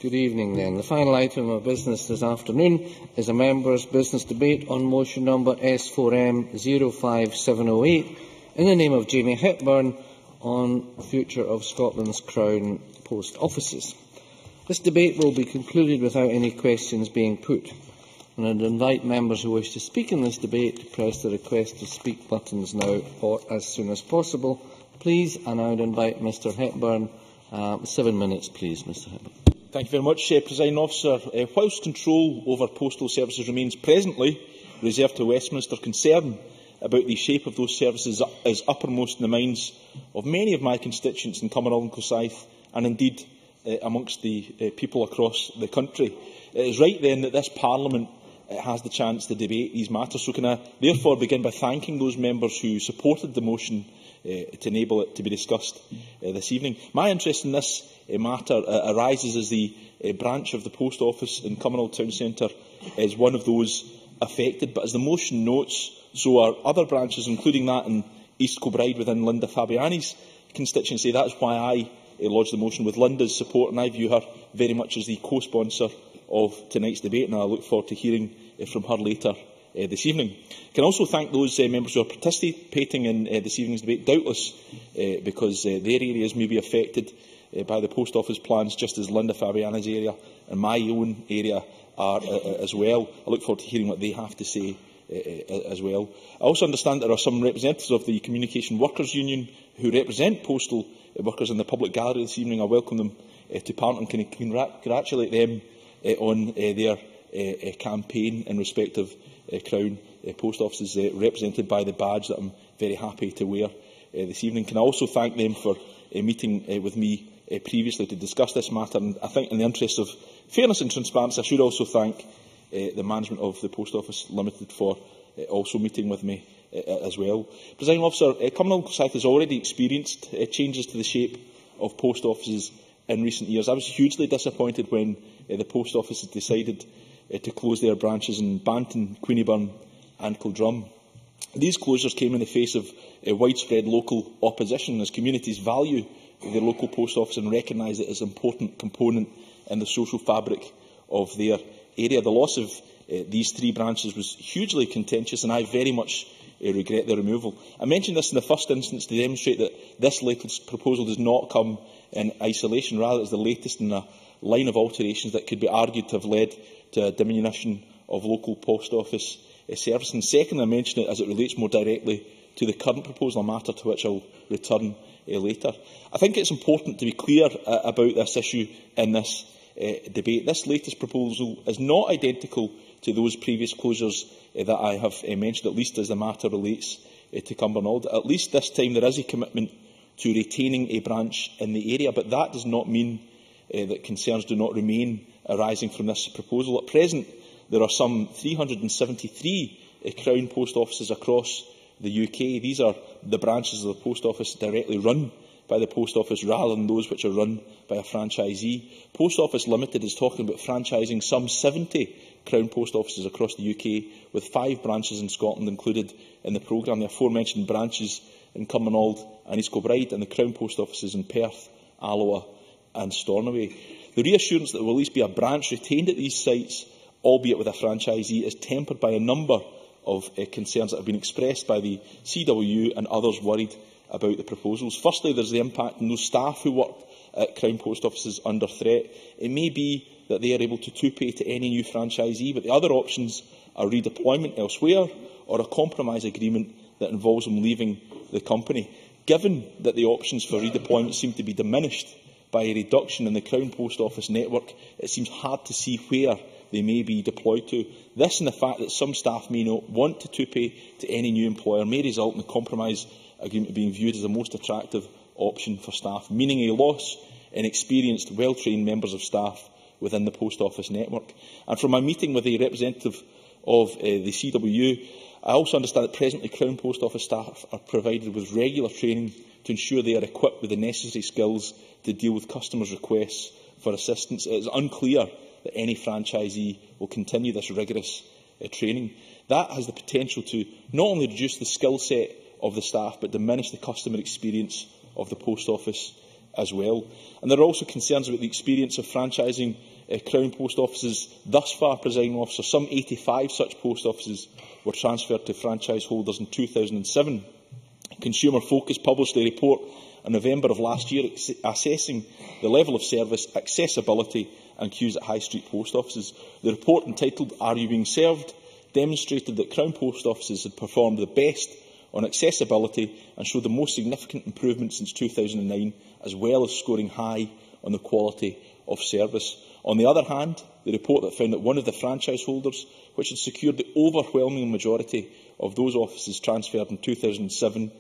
Good evening then. The final item of business this afternoon is a members' business debate on motion number S4M 05708 in the name of Jamie-Hepburn on future of Scotland's Crown Post Offices. This debate will be concluded without any questions being put. And I would invite members who wish to speak in this debate to press the request to speak buttons now or as soon as possible. Please, and I would invite Mr Hepburn. 7 minutes, please, Mr Hepburn. Thank you very much, Presiding Officer. Whilst control over postal services remains presently reserved to Westminster, concern about the shape of those services is uppermost in the minds of many of my constituents in Cumbernauld and Forsyth, and indeed amongst the people across the country. It is right then that this Parliament has the chance to debate these matters. So can I therefore begin by thanking those members who supported the motion to enable it to be discussed this evening. My interest in this matter arises as the branch of the Post Office in Cumbernauld Town Centre is one of those affected, but as the motion notes, so are other branches, including that in East Kilbride within Linda Fabiani's constituency. That is why I lodged the motion with Linda's support, and I view her very much as the co-sponsor of tonight's debate, and I look forward to hearing from her later this evening. I can also thank those members who are participating in this evening's debate, doubtless because their areas may be affected by the Post Office plans, just as Linda Fabiani's area and my own area are as well. I look forward to hearing what they have to say as well. I also understand there are some representatives of the Communication Workers Union who represent postal workers in the public gallery this evening. I welcome them to Parliament and can congratulate them on their campaign in respect of Crown Post Offices represented by the badge that I am very happy to wear this evening. Can I also thank them for meeting with me previously to discuss this matter, and I think in the interest of fairness and transparency I should also thank the management of the Post Office Limited for also meeting with me as well. Presiding Officer, Cumbernauld and Forsyth has already experienced changes to the shape of post offices in recent years. I was hugely disappointed when the Post Office has decided to close their branches in Banton, Queenieburn and Kildrum. These closures came in the face of widespread local opposition, as communities value their local post office and recognise it as an important component in the social fabric of their area. The loss of these three branches was hugely contentious, and I very much regret their removal. I mention this in the first instance to demonstrate that this latest proposal does not come in isolation. Rather, it is the latest in a line of alterations that could be argued to have led to a diminution of local post office service. And second, I mention it as it relates more directly to the current proposal, a matter to which I will return later. I think it is important to be clear about this issue in this debate. This latest proposal is not identical to those previous closures that I have mentioned, at least as the matter relates to Cumbernauld. At least this time there is a commitment to retaining a branch in the area, but that does not mean that concerns do not remain arising from this proposal. At present, there are some 373 Crown Post Offices across the UK. These are the branches of the Post Office directly run by the Post Office rather than those which are run by a franchisee. Post Office Limited is talking about franchising some 70 Crown Post Offices across the UK, with 5 branches in Scotland included in the programme. The aforementioned branches in Cumbernauld and East Kilbride, and the Crown Post Offices in Perth, Alloa and Stornoway. The reassurance that there will at least be a branch retained at these sites, albeit with a franchisee, is tempered by a number of concerns that have been expressed by the CWU and others worried about the proposals. Firstly, there is the impact on those staff who work at Crown Post Offices under threat. It may be that they are able to pay to any new franchisee, but the other options are redeployment elsewhere or a compromise agreement that involves them leaving the company. Given that the options for redeployment seem to be diminished by a reduction in the Crown Post Office network, it seems hard to see where they may be deployed to. This and the fact that some staff may not want to pay to any new employer may result in the compromise agreement being viewed as the most attractive option for staff, meaning a loss in experienced, well-trained members of staff within the Post Office network. And from my meeting with a representative of the CWU, I also understand that presently Crown Post Office staff are provided with regular training to ensure they are equipped with the necessary skills to deal with customers' requests for assistance. It is unclear that any franchisee will continue this rigorous training. That has the potential to not only reduce the skill set of the staff, but diminish the customer experience of the Post Office as well. And there are also concerns about the experience of franchising Crown Post Offices thus far, Presiding Officer. Some 85 such post offices were transferred to franchise holders in 2007. Consumer Focus published a report in November of last year assessing the level of service, accessibility and queues at high street post offices. The report, entitled "Are You Being Served?", demonstrated that Crown Post Offices had performed the best on accessibility and showed the most significant improvement since 2009, as well as scoring high on the quality of service. On the other hand, the report that found that one of the franchise holders, which had secured the overwhelming majority of those offices transferred in 2007,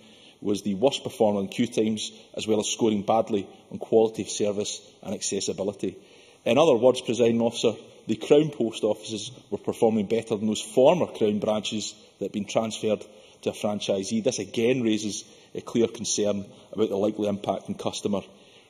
was the worst performer in queue times, as well as scoring badly on quality of service and accessibility. In other words, Presiding Officer, the Crown Post Offices were performing better than those former Crown branches that had been transferred to a franchisee. This again raises a clear concern about the likely impact on customer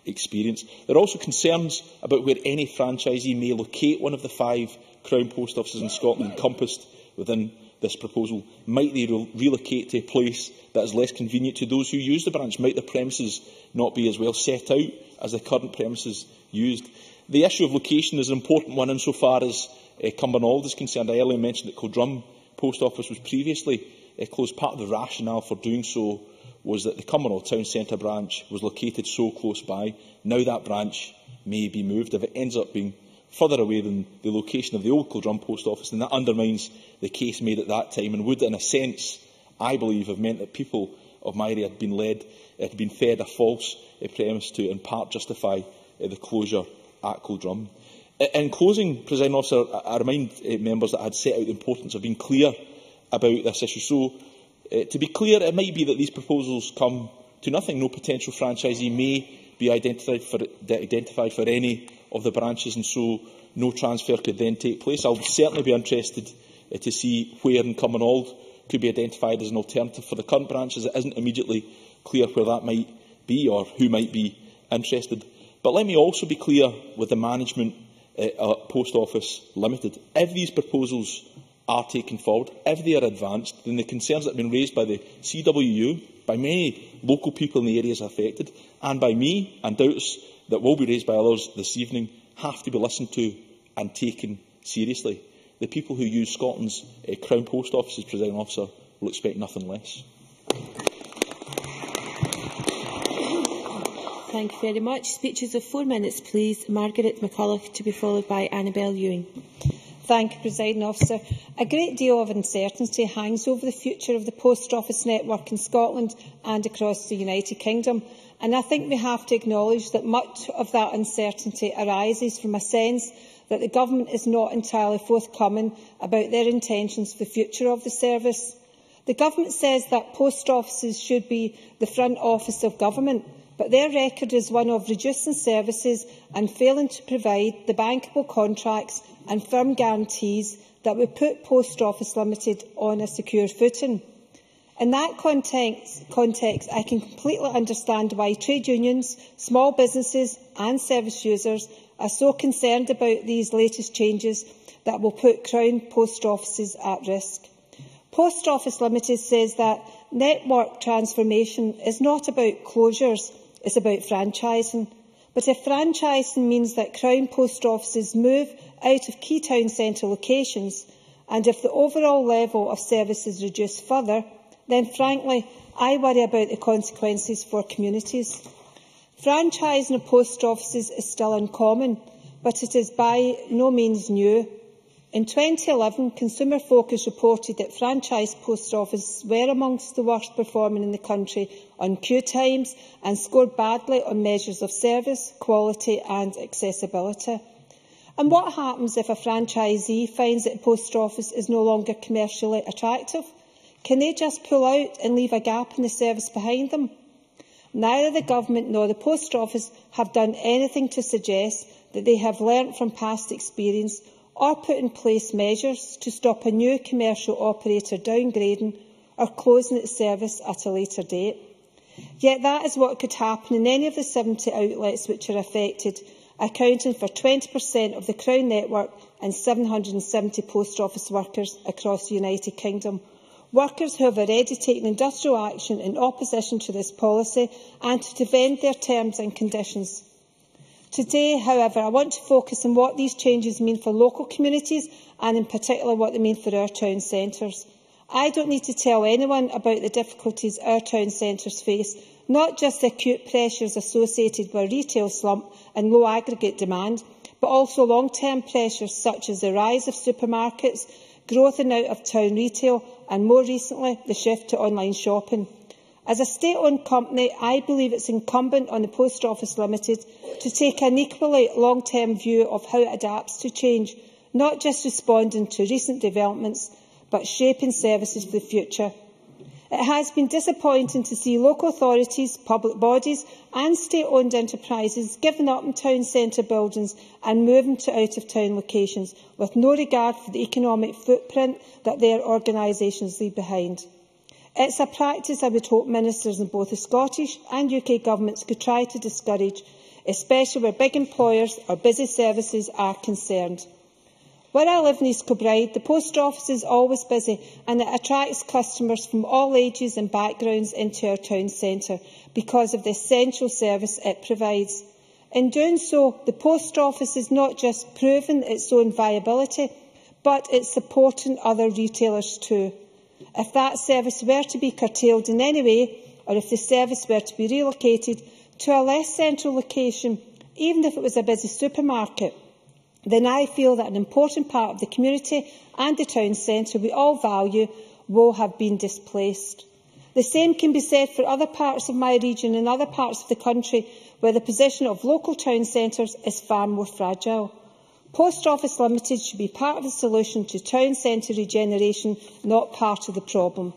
experience. There are also concerns about where any franchisee may locate one of the 5 Crown Post Offices in Scotland encompassed within this proposal. Might they relocate to a place that is less convenient to those who use the branch? Might the premises not be as well set out as the current premises used? The issue of location is an important one insofar as Cumbernauld is concerned. I earlier mentioned that Codrum Post Office was previously closed. Part of the rationale for doing so was that the Cumbernauld Town Centre branch was located so close by. Now that branch may be moved. If it ends up being further away than the location of the old Codrum Post Office, then that undermines the case made at that time and would, in a sense, I believe, have meant that people of my area had been fed a false premise to, in part, justify the closure at Codrum. In closing, Presiding Officer, I remind members that I had set out the importance of being clear about this issue. So, to be clear, it might be that these proposals come to nothing. No potential franchisee may be identified for any of the branches, and so no transfer could then take place. I will certainly be interested to see where in Cumbernauld could be identified as an alternative for the current branches. It isn't immediately clear where that might be or who might be interested. But let me also be clear with the management Post Office Limited. If these proposals are taken forward, if they are advanced, then the concerns that have been raised by the CWU, by many local people in the areas affected, and by me, and doubts that will be raised by others this evening, have to be listened to and taken seriously. The people who use Scotland's Crown Post Offices, Presiding Officer, will expect nothing less. Thank you very much. Speeches of 4 minutes, please. Margaret McCulloch, to be followed by Annabel Ewing. Thank you, Presiding Officer. A great deal of uncertainty hangs over the future of the post office network in Scotland and across the United Kingdom, and I think we have to acknowledge that much of that uncertainty arises from a sense that the Government is not entirely forthcoming about their intentions for the future of the service. The Government says that post offices should be the front office of government, but their record is one of reducing services and failing to provide the bankable contracts and firm guarantees that would put Post Office Limited on a secure footing. In that context, I can completely understand why trade unions, small businesses and service users are so concerned about these latest changes that will put Crown post offices at risk. Post Office Limited says that network transformation is not about closures, it's about franchising. But if franchising means that Crown post offices move out of key town centre locations, and if the overall level of service is reduced further, then frankly, I worry about the consequences for communities. Franchising of post offices is still uncommon, but it is by no means new. In 2011, Consumer Focus reported that franchise post offices were amongst the worst performing in the country on queue times and scored badly on measures of service, quality and accessibility. And what happens if a franchisee finds that a post office is no longer commercially attractive? Can they just pull out and leave a gap in the service behind them? Neither the Government nor the Post Office have done anything to suggest that they have learnt from past experience or put in place measures to stop a new commercial operator downgrading or closing its service at a later date. Yet that is what could happen in any of the 70 outlets which are affected, accounting for 20% of the Crown network and 770 post office workers across the United Kingdom. workers who have already taken industrial action in opposition to this policy and to defend their terms and conditions. Today, however, I want to focus on what these changes mean for local communities and in particular what they mean for our town centres. I don't need to tell anyone about the difficulties our town centres face, not just the acute pressures associated with a retail slump and low aggregate demand, but also long-term pressures such as the rise of supermarkets, growth in out-of-town retail and, more recently, the shift to online shopping. As a state-owned company, I believe it's incumbent on the Post Office Limited to take an equally long-term view of how it adapts to change, not just responding to recent developments, but shaping services for the future. It has been disappointing to see local authorities, public bodies and state-owned enterprises giving up in town centre buildings and moving to out-of-town locations with no regard for the economic footprint that their organisations leave behind. It's a practice I would hope ministers in both the Scottish and UK governments could try to discourage, especially where big employers or busy services are concerned. Where I live in East Kilbride, the post office is always busy and it attracts customers from all ages and backgrounds into our town centre because of the essential service it provides. In doing so, the post office is not just proving its own viability, but it's supporting other retailers too. If that service were to be curtailed in any way, or if the service were to be relocated to a less central location, even if it was a busy supermarket, then I feel that an important part of the community and the town centre we all value will have been displaced. The same can be said for other parts of my region and other parts of the country where the position of local town centres is far more fragile. Post Office Limited should be part of the solution to town centre regeneration, not part of the problem.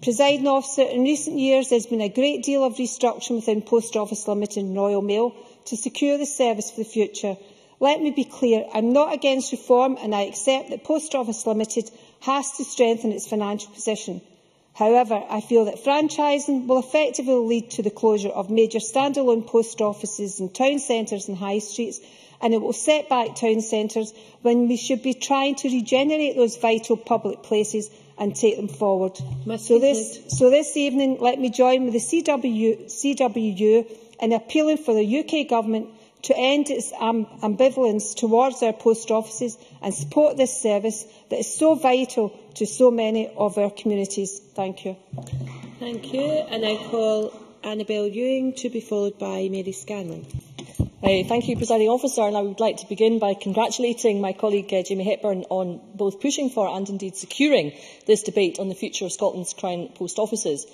Presiding Officer, in recent years there has been a great deal of restructuring within Post Office Limited and Royal Mail to secure the service for the future. Let me be clear, I am not against reform and I accept that Post Office Limited has to strengthen its financial position. However, I feel that franchising will effectively lead to the closure of major standalone post offices in town centres and high streets, and it will set back town centres when we should be trying to regenerate those vital public places and take them forward. So this evening, let me join with the CWU in appealing for the UK Government to end its ambivalence towards our post offices and support this service that is so vital to so many of our communities. Thank you. Thank you. And I call Annabel Ewing to be followed by Mary Scanlon. Thank you, Presiding Officer, and I would like to begin by congratulating my colleague Jamie-Hepburn on both pushing for and indeed securing this debate on the future of Scotland's Crown Post Offices.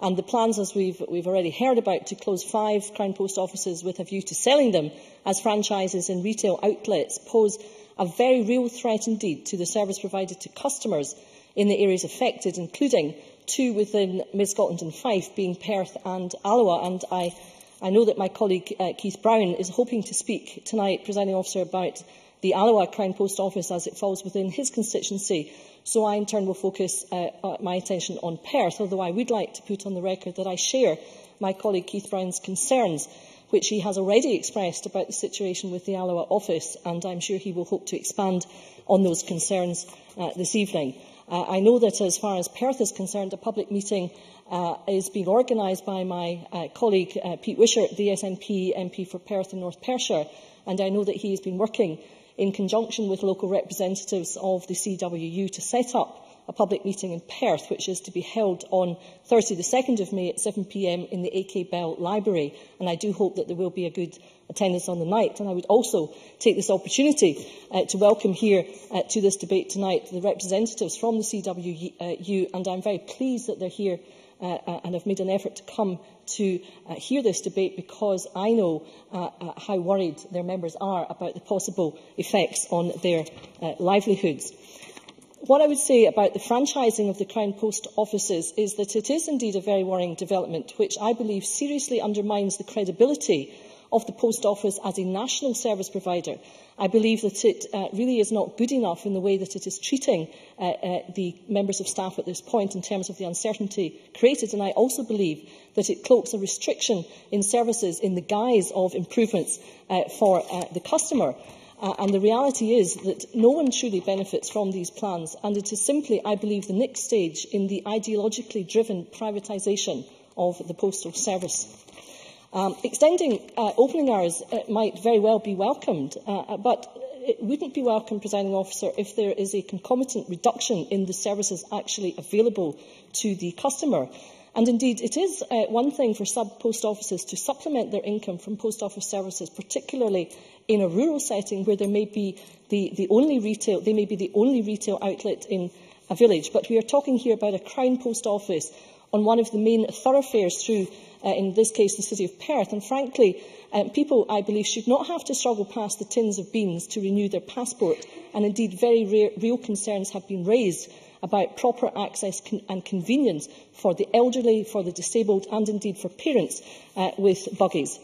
And the plans, as we've already heard about, to close 5 Crown Post Offices with a view to selling them as franchises in retail outlets pose a very real threat indeed to the service provided to customers in the areas affected, including 2 within Mid-Scotland and Fife, being Perth and Alloa. And I know that my colleague Keith Brown is hoping to speak tonight, Presiding Officer, about the Alloa Crown Post Office as it falls within his constituency. So I, in turn, will focus my attention on Perth, although I would like to put on the record that I share my colleague Keith Brown's concerns, which he has already expressed about the situation with the Alloa office, and I'm sure he will hope to expand on those concerns this evening. I know that as far as Perth is concerned, a public meeting is being organised by my colleague Pete Wishart, the SNP MP for Perth and North Perthshire, and I know that he has been working in conjunction with local representatives of the CWU to set up a public meeting in Perth, which is to be held on Thursday the 2nd of May at 7 p.m. in the AK Bell Library, and I do hope that there will be a good attendance on the night. And I would also take this opportunity to welcome here to this debate tonight the representatives from the CWU, and I'm very pleased that they're here and have made an effort to come to hear this debate, because I know how worried their members are about the possible effects on their livelihoods. What I would say about the franchising of the Crown Post Offices is that it is indeed a very worrying development, which I believe seriously undermines the credibility of the Post Office as a national service provider. I believe that it really is not good enough in the way that it is treating the members of staff at this point in terms of the uncertainty created, and I also believe that it cloaks a restriction in services in the guise of improvements for the customer. And the reality is that no one truly benefits from these plans, and it is simply, I believe, the next stage in the ideologically driven privatisation of the postal service. Extending opening hours might very well be welcomed, but it wouldn't be welcome, Presiding Officer, if there is a concomitant reduction in the services actually available to the customer. And indeed, it is one thing for sub-post offices to supplement their income from post office services, particularly in a rural setting where there may be the only retail outlet in a village. But we are talking here about a Crown Post Office on one of the main thoroughfares through, in this case, the city of Perth. And frankly, people, I believe, should not have to struggle past the tins of beans to renew their passport. And indeed, very real concerns have been raised about proper access and convenience for the elderly, for the disabled and indeed for parents with buggies.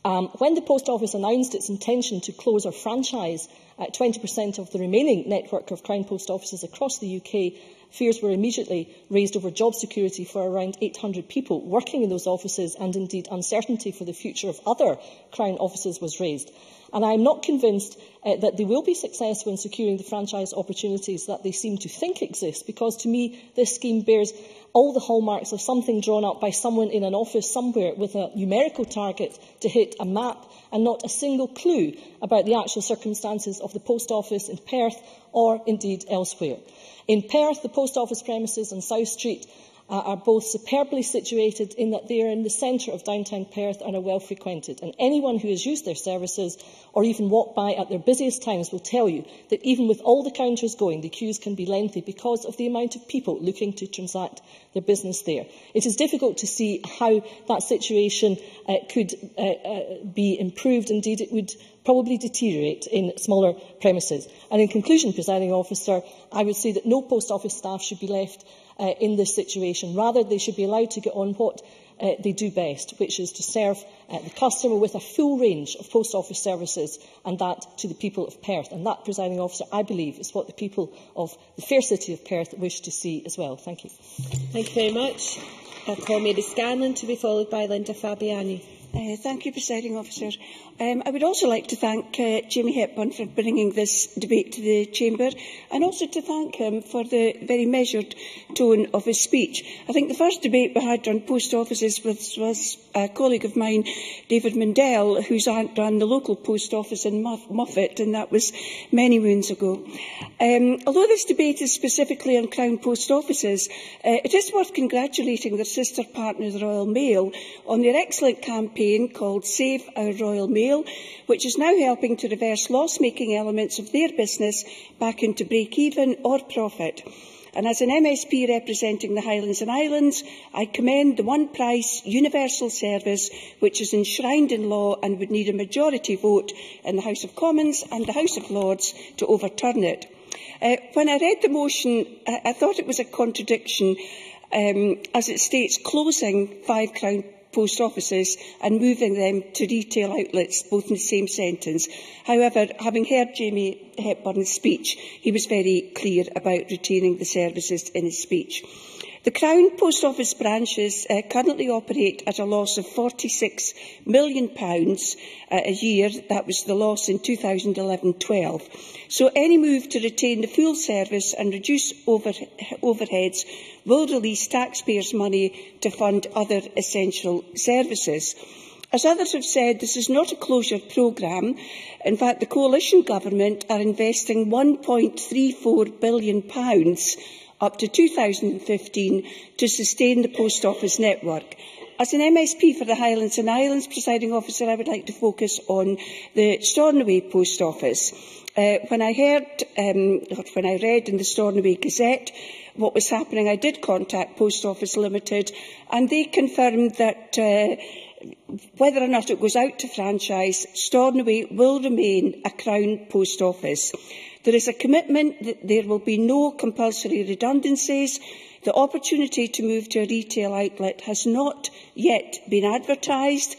When the Post Office announced its intention to close or franchise 20% of the remaining network of Crown Post Offices across the UK, fears were immediately raised over job security for around 800 people working in those offices, and indeed uncertainty for the future of other Crown offices was raised. And I am not convinced that they will be successful in securing the franchise opportunities that they seem to think exist, because to me this scheme bears all the hallmarks of something drawn up by someone in an office somewhere with a numerical target to hit a map and not a single clue about the actual circumstances of the post office in Perth or indeed elsewhere. In Perth, the post office premises on South Street are both superbly situated in that they are in the centre of downtown Perth and are well frequented. And anyone who has used their services or even walked by at their busiest times will tell you that even with all the counters going, the queues can be lengthy because of the amount of people looking to transact their business there. It is difficult to see how that situation could be improved. Indeed, it would probably deteriorate in smaller premises. And in conclusion, Presiding Officer, I would say that no post office staff should be left in this situation. Rather, they should be allowed to get on what they do best, which is to serve the customer with a full range of post office services, and that to the people of Perth. And that, Presiding Officer, I believe is what the people of the fair city of Perth wish to see as well. Thank you. Thank you very much. I'll call Mary Scanlon to be followed by Linda Fabiani. Thank you, Presiding Officer. I would also like to thank Jamie-Hepburn for bringing this debate to the Chamber, and also to thank him for the very measured tone of his speech. I think the first debate we had on post offices was a colleague of mine, David Mundell, whose aunt ran the local post office in Muffet, and that was many moons ago. Although this debate is specifically on Crown Post Offices, it is worth congratulating their sister partner, the Royal Mail, on their excellent campaign called Save Our Royal Mail, which is now helping to reverse loss-making elements of their business back into break-even or profit. And as an MSP representing the Highlands and Islands, I commend the one-price universal service which is enshrined in law and would need a majority vote in the House of Commons and the House of Lords to overturn it. When I read the motion, I thought it was a contradiction, as it states closing 5 Crown post offices and moving them to retail outlets, both in the same sentence. However, having heard Jamie-Hepburn's speech, he was very clear about retaining the services in his speech. The Crown Post Office branches currently operate at a loss of £46 million a year. That was the loss in 2011-12. So any move to retain the full service and reduce overheads will release taxpayers' money to fund other essential services. As others have said, this is not a closure programme. In fact, the coalition government are investing £1.34 billion up to 2015 to sustain the post office network. As an MSP for the Highlands and Islands, Presiding Officer, I would like to focus on the Stornoway Post Office. When I read in the Stornoway Gazette what was happening, I did contact Post Office Limited, and they confirmed that whether or not it goes out to franchise, Stornoway will remain a Crown Post Office. There is a commitment that there will be no compulsory redundancies. The opportunity to move to a retail outlet has not yet been advertised,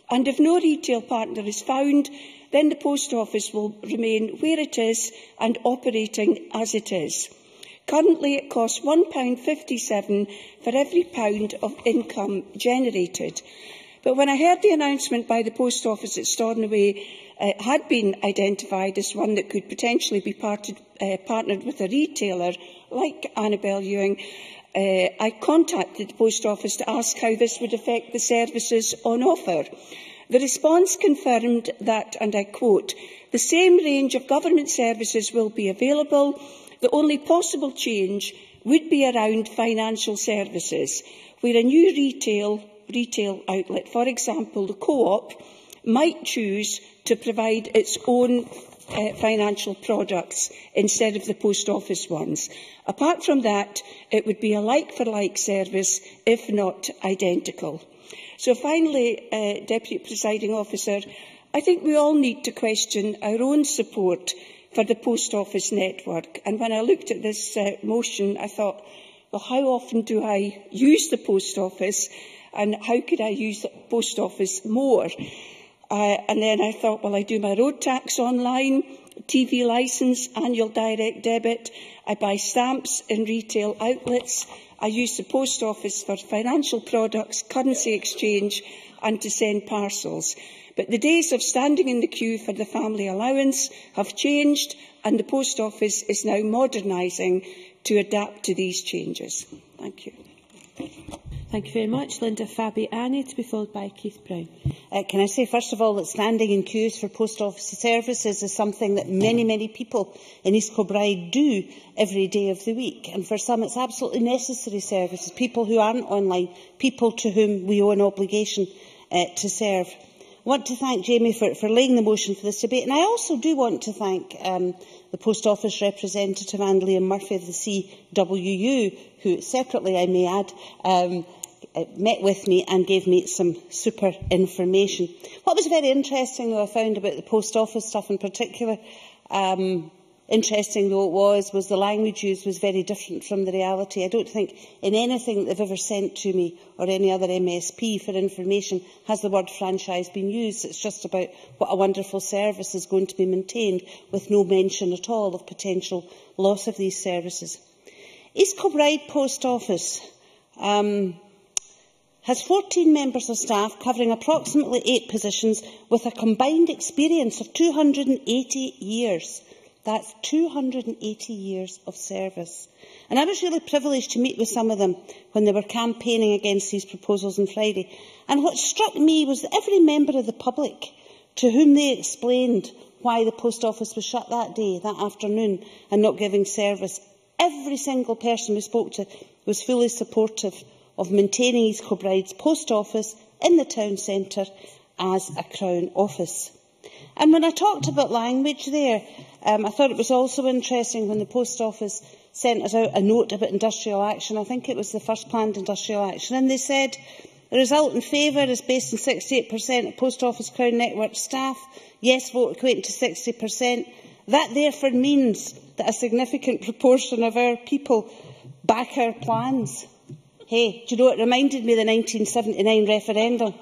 and if no retail partner is found, then the post office will remain where it is and operating as it is. Currently, it costs £1.57 for every pound of income generated. But when I heard the announcement by the Post Office that Stornoway had been identified as one that could potentially be partnered with a retailer like Annabel Ewing, I contacted the Post Office to ask how this would affect the services on offer. The response confirmed that, and I quote, "The same range of government services will be available. The only possible change would be around financial services, where a new retail outlet, for example the Co-op, might choose to provide its own financial products instead of the Post Office ones. Apart from that, it would be a like-for-like service, if not identical." So finally, Deputy Presiding Officer, I think we all need to question our own support for the Post Office network. And when I looked at this motion, I thought, well, how often do I use the Post Office, and how could I use the Post Office more? And then I thought, well, I do my road tax online, TV licence, annual direct debit. I buy stamps in retail outlets. I use the Post Office for financial products, currency exchange and to send parcels. But the days of standing in the queue for the family allowance have changed, and the Post Office is now modernising to adapt to these changes. Thank you. Thank you very much. Linda Fabiani, to be followed by Keith Brown. Can I say, first of all, that standing in queues for post office services is something that many, many people in East Kilbride do every day of the week. And for some, it's absolutely necessary services, people who aren't online, people to whom we owe an obligation to serve. I want to thank Jamie for laying the motion for this debate. And I also do want to thank the Post Office representative, Anne-Liam Murphy of the CWU, who, separately I may add, met with me and gave me some super information. What was very interesting, though, I found about the Post Office stuff in particular, interesting though it was the language used was very different from the reality. I don't think in anything that they've ever sent to me or any other MSP for information has the word franchise been used. It's just about what a wonderful service is going to be maintained, with no mention at all of potential loss of these services. East Kilbride Post Office has 14 members of staff covering approximately 8 positions with a combined experience of 280 years. That's 280 years of service. And I was really privileged to meet with some of them when they were campaigning against these proposals on Friday. And what struck me was that every member of the public to whom they explained why the Post Office was shut that day, that afternoon, and not giving service, every single person we spoke to was fully supportive of maintaining East Kilbride's Post Office in the town centre as a Crown office. And when I talked about language there, I thought it was also interesting when the Post Office sent us out a note about industrial action. I think it was the first planned industrial action. And they said, the result in favour is based on 68% of Post Office Crown Network staff. Yes vote equating to 60%. That therefore means that a significant proportion of our people back our plans. Hey, do you know, it reminded me of the 1979 referendum.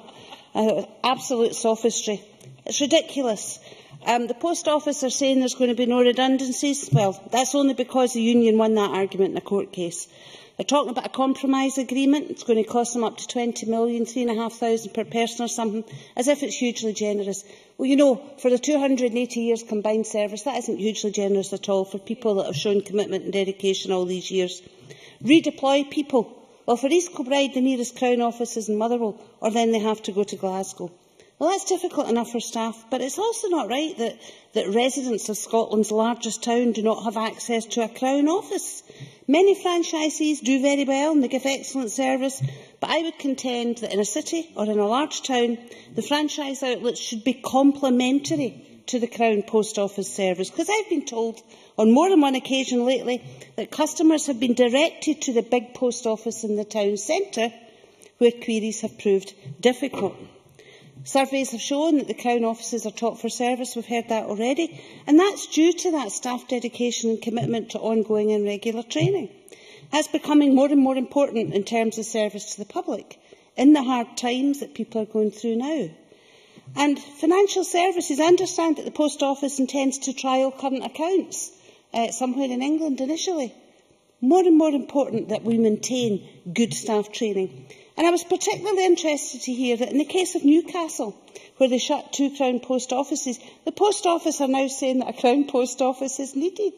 Absolute sophistry. It's ridiculous. The Post Office are saying there's going to be no redundancies. Well, that's only because the union won that argument in a court case. They're talking about a compromise agreement. It's going to cost them up to 20 million, 3,500 per person or something, as if it's hugely generous. Well, you know, for the 280 years combined service, that isn't hugely generous at all for people that have shown commitment and dedication all these years. Redeploy people. Well, for East Kilbride, the nearest Crown office is in Motherwell, or then they have to go to Glasgow. Well, that's difficult enough for staff, but it's also not right that residents of Scotland's largest town do not have access to a Crown office. Many franchisees do very well and they give excellent service, but I would contend that in a city or in a large town, the franchise outlets should be complementary to the Crown Post Office service, because I've been told on more than one occasion lately that customers have been directed to the big post office in the town centre, where queries have proved difficult. Surveys have shown that the Crown offices are top for service. We've heard that already. And that's due to that staff dedication and commitment to ongoing and regular training. That's becoming more and more important in terms of service to the public in the hard times that people are going through now. And financial services, I understand that the Post Office intends to trial current accounts somewhere in England initially. More and more important that we maintain good staff training. And I was particularly interested to hear that in the case of Newcastle, where they shut 2 Crown Post offices, the Post Office are now saying that a Crown Post Office is needed.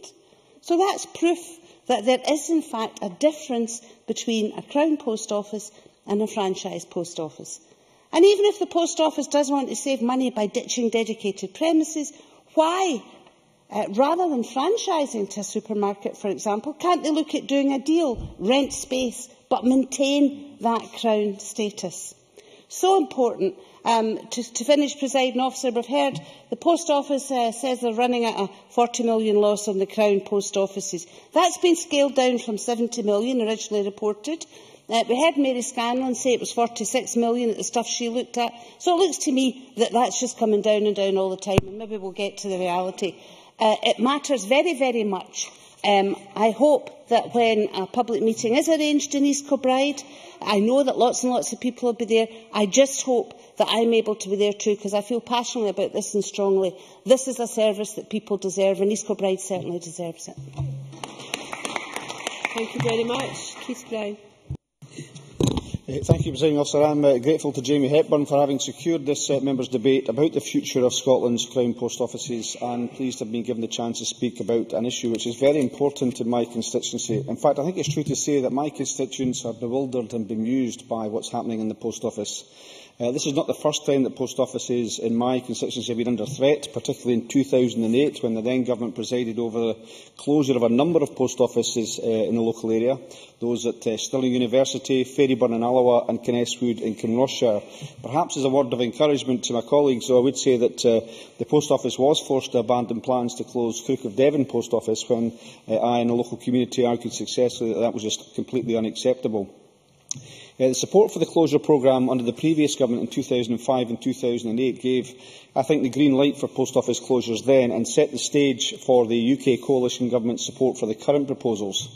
So that's proof that there is, in fact, a difference between a Crown Post Office and a franchise post office. And even if the Post Office does want to save money by ditching dedicated premises, why, rather than franchising to a supermarket, for example, can't they look at doing a deal, rent space, but maintain that Crown status? So important. To finish, Presiding Officer, we've heard the Post Office says they're running at a 40 million loss on the Crown Post Offices. That's been scaled down from 70 million originally reported. We heard Mary Scanlon say it was 46 million at the stuff she looked at. So it looks to me that that's just coming down and down all the time, and maybe we'll get to the reality. It matters very, very much. I hope that when a public meeting is arranged in East Kilbride, I know that lots and lots of people will be there. I just hope that I'm able to be there too, because I feel passionately about this and strongly. This is a service that people deserve, and East Kilbride certainly deserves it. Thank you very much. Keith Brown. Thank you, Presiding Officer. I am grateful to Jamie-Hepburn for having secured this members' debate about the future of Scotland's Crown Post Offices, and pleased to have been given the chance to speak about an issue which is very important in my constituency. In fact, I think it's true to say that my constituents are bewildered and bemused by what's happening in the Post Office. This is not the first time that post offices in my constituency have been under threat, particularly in 2008, when the then government presided over the closure of a number of post offices in the local area, those at Stirling University, Ferryburn in Alloa and Kinneswood in Kinrossshire. Perhaps as a word of encouragement to my colleagues, I would say that the post office was forced to abandon plans to close Crook of Devon post office when I and the local community argued successfully that that was just completely unacceptable. The support for the closure programme under the previous government in 2005 and 2008 gave, I think, the green light for post office closures then, and set the stage for the UK coalition government's support for the current proposals.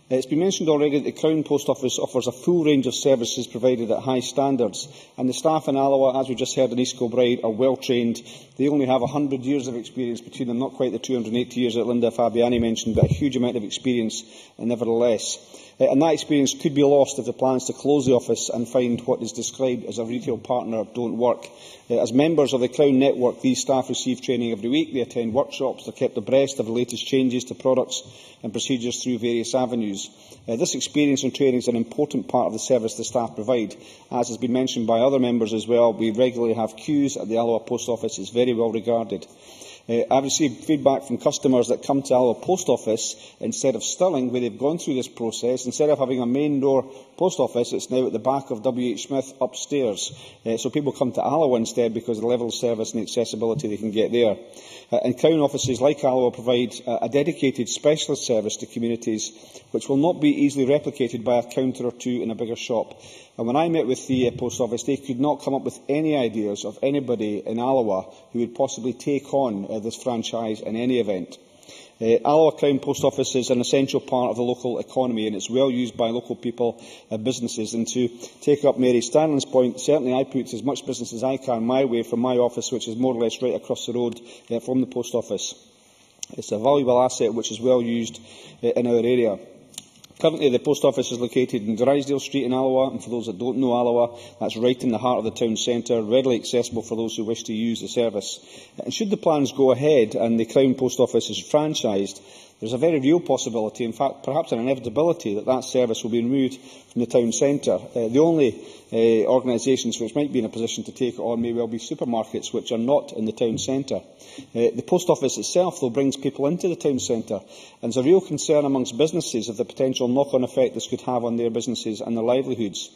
It's been mentioned already that the Crown Post Office offers a full range of services provided at high standards, and the staff in Alloa, as we just heard in East Kilbride, are well trained. They only have 100 years of experience between them, not quite the 280 years that Linda Fabiani mentioned, but a huge amount of experience nevertheless. And that experience could be lost if the plans to close the office and find what is described as a retail partner don't work. As members of the Crown network, these staff receive training every week. They attend workshops. They are kept abreast of the latest changes to products and procedures through various avenues. This experience and training is an important part of the service the staff provide. As has been mentioned by other members as well, we regularly have queues at the Alloa Post Office. It's very well regarded. I've received feedback from customers that come to Alloa Post Office instead of Stirling, where they've gone through this process. Instead of having a main door post office, it's now at the back of W.H. Smith upstairs. So people come to Alloa instead because of the level of service and the accessibility they can get there. And Crown offices like Alloa provide a dedicated specialist service to communities which will not be easily replicated by a counter or two in a bigger shop. And when I met with the Post Office, they could not come up with any ideas of anybody in Alloa who would possibly take on this franchise in any event. Alloa Crown Post Office is an essential part of the local economy, and it's well used by local people and businesses. And to take up Mary Stanley's point, certainly I put as much business as I can my way from my office, which is more or less right across the road from the Post Office. It's a valuable asset which is well used in our area. Currently, the Post Office is located in Drysdale Street in Alloa, and for those that don't know Alloa, that's right in the heart of the town centre, readily accessible for those who wish to use the service. And should the plans go ahead and the Crown Post Office is franchised, there is a very real possibility, in fact perhaps an inevitability, that that service will be removed from the town centre. The only organisations which might be in a position to take it on may well be supermarkets which are not in the town centre. The Post Office itself, though, brings people into the town centre, and there is a real concern amongst businesses of the potential knock-on effect this could have on their businesses and their livelihoods.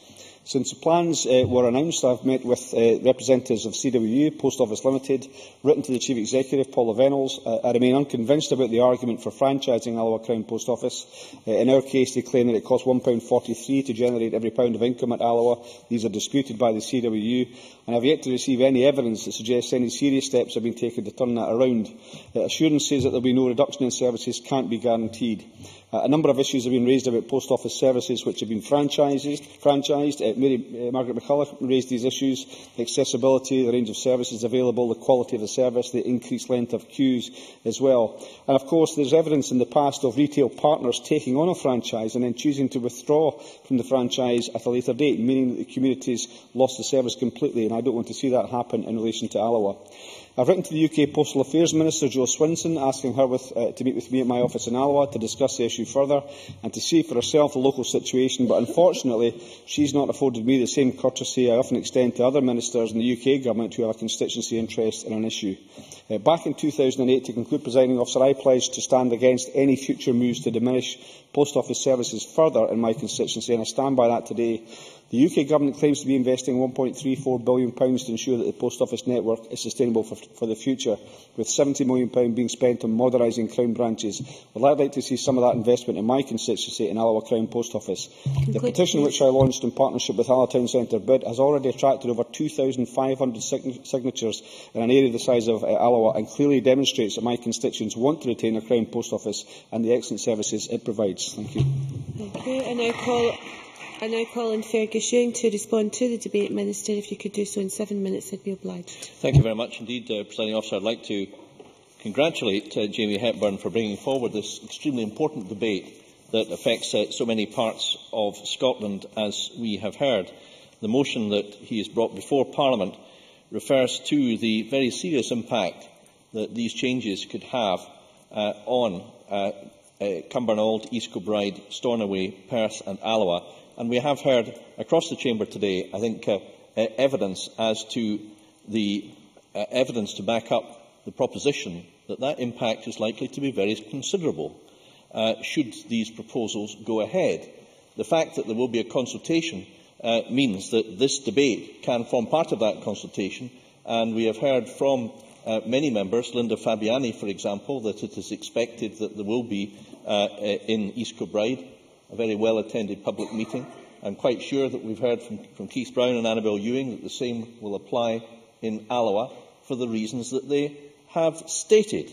Since the plans were announced, I have met with representatives of CWU, Post Office Limited, written to the Chief Executive, Paula Venables. I remain unconvinced about the argument for franchising Alloa Crown Post Office. In our case, they claim that it costs £1.43 to generate every pound of income at Alloa. These are disputed by the CWU, and I have yet to receive any evidence that suggests any serious steps have been taken to turn that around. Assurances that there will be no reduction in services can't be guaranteed. A number of issues have been raised about post office services which have been franchised. Margaret McCulloch raised these issues: accessibility, the range of services available, the quality of the service, the increased length of queues as well. And of course, there is evidence in the past of retail partners taking on a franchise and then choosing to withdraw from the franchise at a later date, meaning that the communities lost the service completely, and I don't want to see that happen in relation to Alloa. I have written to the UK Postal Affairs Minister, Jo Swinson, asking her to meet with me at my office in Alloa to discuss the issue further and to see for herself the local situation, but unfortunately she has not afforded me the same courtesy I often extend to other ministers in the UK Government who have a constituency interest in an issue. Back in 2008, to conclude, Presiding Officer, I pledged to stand against any future moves to diminish post office services further in my constituency, and I stand by that today. The UK Government claims to be investing £1.34 billion to ensure that the post office network is sustainable for the future, with £70 million being spent on modernising Crown branches. Well, I would like to see some of that investment in my constituency in Alloa Crown Post Office. The petition which I launched in partnership with Alloa Town Centre Bid has already attracted over 2,500 signatures in an area the size of Alloa, and clearly demonstrates that my constituents want to retain a Crown Post Office and the excellent services it provides. Thank you. Thank you. I now call on Fergus Ewing to respond to the debate. Minister, if you could do so in 7 minutes, I'd be obliged. Thank you very much indeed, Presiding Officer. I'd like to congratulate Jamie Hepburn for bringing forward this extremely important debate that affects so many parts of Scotland, as we have heard. The motion that he has brought before Parliament refers to the very serious impact that these changes could have on Cumbernauld, East Kilbride, Stornoway, Perth and Alloa. And we have heard across the Chamber today, I think, evidence as to the evidence to back up the proposition that that impact is likely to be very considerable should these proposals go ahead. The fact that there will be a consultation means that this debate can form part of that consultation, and we have heard from many members, Linda Fabiani, for example, that it is expected that there will be in East Kilbride a very well-attended public meeting. I'm quite sure that we've heard from Keith Brown and Annabel Ewing that the same will apply in Alloa for the reasons that they have stated.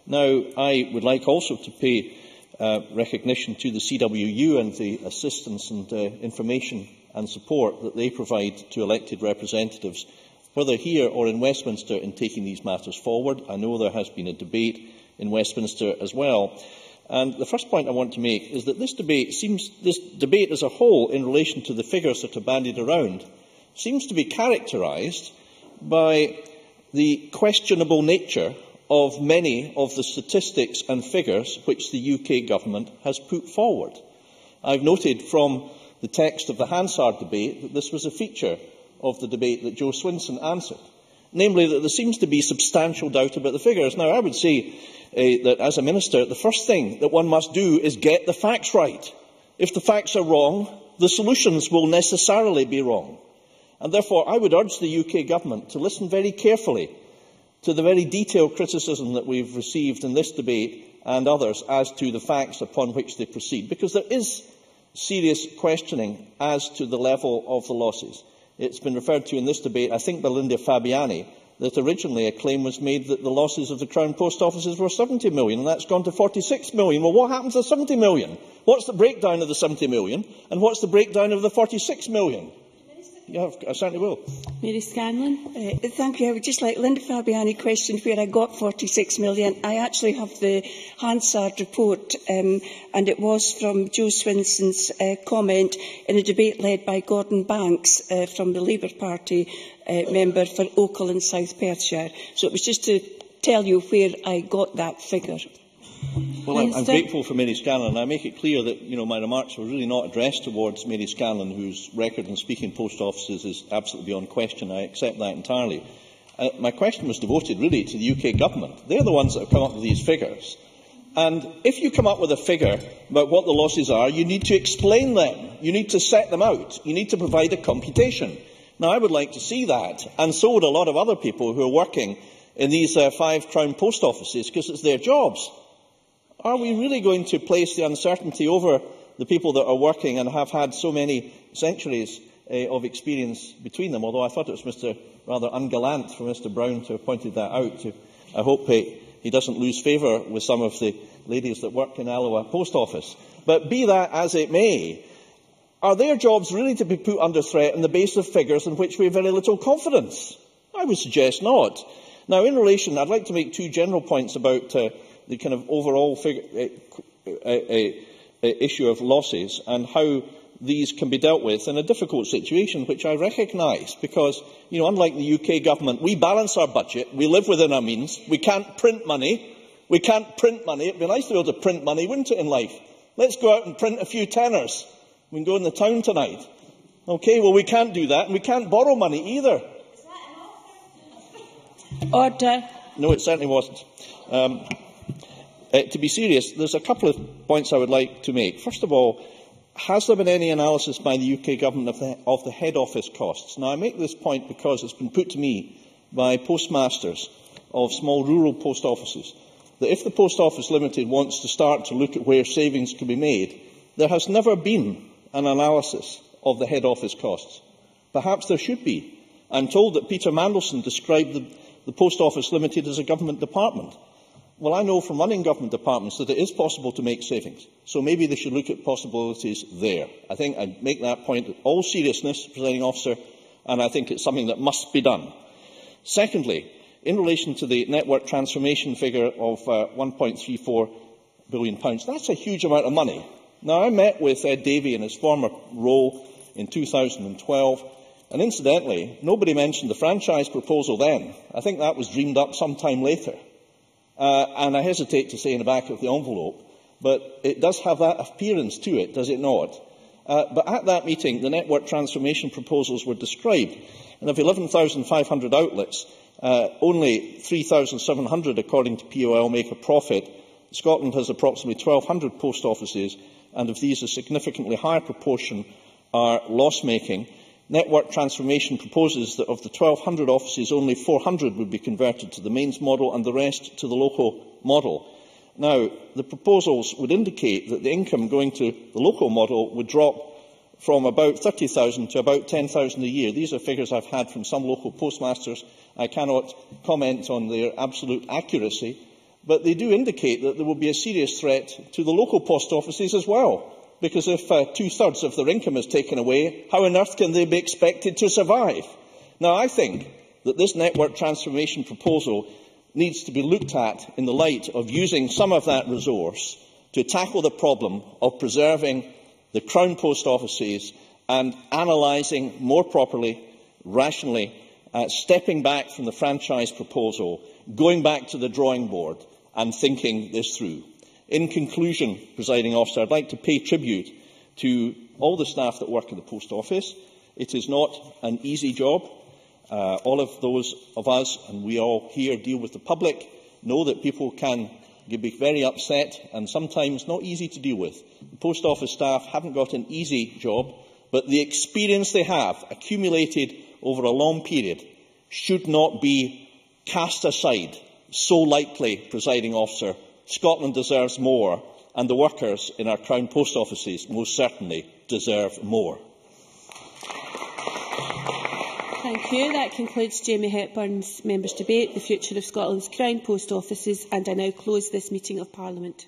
Now, I would like also to pay recognition to the CWU and the assistance and information and support that they provide to elected representatives, whether here or in Westminster, in taking these matters forward. I know there has been a debate in Westminster as well. And the first point I want to make is that this debate as a whole, in relation to the figures that are bandied around, seems to be characterised by the questionable nature of many of the statistics and figures which the UK Government has put forward. I've noted from the text of the Hansard debate that this was a feature of the debate that Jo Swinson answered, namely that there seems to be substantial doubt about the figures. Now, I would say that as a minister, the first thing that one must do is get the facts right. If the facts are wrong, the solutions will necessarily be wrong. And therefore, I would urge the UK Government to listen very carefully to the very detailed criticism that we've received in this debate and others as to the facts upon which they proceed, because there is serious questioning as to the level of the losses. It's been referred to in this debate, I think by Linda Fabiani, that originally a claim was made that the losses of the Crown Post Offices were 70 million, and that's gone to 46 million. Well, what happens to 70 million? What's the breakdown of the 70 million, and what's the breakdown of the 46 million? Yeah, I certainly will. Mary Scanlon. Thank you. I would just like Linda Fabiani questioned where I got 46 million. I actually have the Hansard report, and it was from Jo Swinson's comment in a debate led by Gordon Banks from the Labour Party member for Oakhill in South Perthshire. So it was just to tell you where I got that figure. Well, I'm grateful for Mary Scanlon, and I make it clear that my remarks were really not addressed towards Mary Scanlon, whose record in speaking post offices is absolutely beyond question. I accept that entirely. My question was devoted really to the UK Government. They're the ones that have come up with these figures. And if you come up with a figure about what the losses are, you need to explain them. You need to set them out. You need to provide a computation. Now, I would like to see that, and so would a lot of other people who are working in these 5 Crown Post Offices, because it's their jobs. Are we really going to place the uncertainty over the people that are working and have had so many centuries of experience between them? Although I thought it was rather ungallant for Mr Brown to have pointed that out. I hope he doesn't lose favour with some of the ladies that work in Alloa Post Office. But be that as it may, Are their jobs really to be put under threat on the basis of figures in which we have very little confidence? I would suggest not. Now, in relation, I'd like to make two general points about the kind of overall issue of losses and how these can be dealt with in a difficult situation, which I recognise, because, unlike the UK government, we balance our budget, we live within our means, we can't print money. We can't print money. It would be nice to be able to print money, wouldn't it, in life? Let's go out and print a few tenors. We can go in the town tonight. OK, well, we can't do that, and we can't borrow money either. Order. No, it certainly wasn't. To be serious, there's a couple of points I would like to make. First of all, has there been any analysis by the UK government of the head office costs? Now, I make this point because it's been put to me by postmasters of small rural post offices that if the Post Office Limited wants to start to look at where savings can be made, there has never been an analysis of the head office costs. Perhaps there should be. I'm told that Peter Mandelson described the Post Office Limited as a government department. Well, I know from running government departments that it is possible to make savings, so maybe they should look at possibilities there. I think I make that point in all seriousness, Presiding Officer, and I think it's something that must be done. Secondly, in relation to the network transformation figure of £1.34 billion, that's a huge amount of money. Now, I met with Ed Davey in his former role in 2012, and incidentally, nobody mentioned the franchise proposal then. I think that was dreamed up sometime later. And I hesitate to say in the back of the envelope, but it does have that appearance to it, does it not? But at that meeting, the network transformation proposals were described, and of 11,500 outlets, only 3,700, according to POL, make a profit. Scotland has approximately 1,200 post offices, and of these a significantly higher proportion are loss-making. Network transformation proposes that of the 1,200 offices, only 400 would be converted to the mains model and the rest to the local model. Now, the proposals would indicate that the income going to the local model would drop from about 30,000 to about 10,000 a year. These are figures I've had from some local postmasters. I cannot comment on their absolute accuracy, but they do indicate that there will be a serious threat to the local post offices as well, because if two-thirds of their income is taken away, how on earth can they be expected to survive? Now, I think that this network transformation proposal needs to be looked at in the light of using some of that resource to tackle the problem of preserving the Crown post offices and analysing more properly, rationally, stepping back from the franchise proposal, going back to the drawing board and thinking this through. In conclusion, Presiding Officer, I'd like to pay tribute to all the staff that work in the Post Office. It is not an easy job. All of those of us, and we all here deal with the public, know that people can be very upset and sometimes not easy to deal with. The Post Office staff haven't got an easy job, but the experience they have accumulated over a long period should not be cast aside so lightly, Presiding Officer. Scotland deserves more, and the workers in our Crown post offices most certainly deserve more. Thank you. That concludes Jamie-Hepburn-MSP's members' debate, the future of Scotland's Crown post offices, and I now close this meeting of Parliament.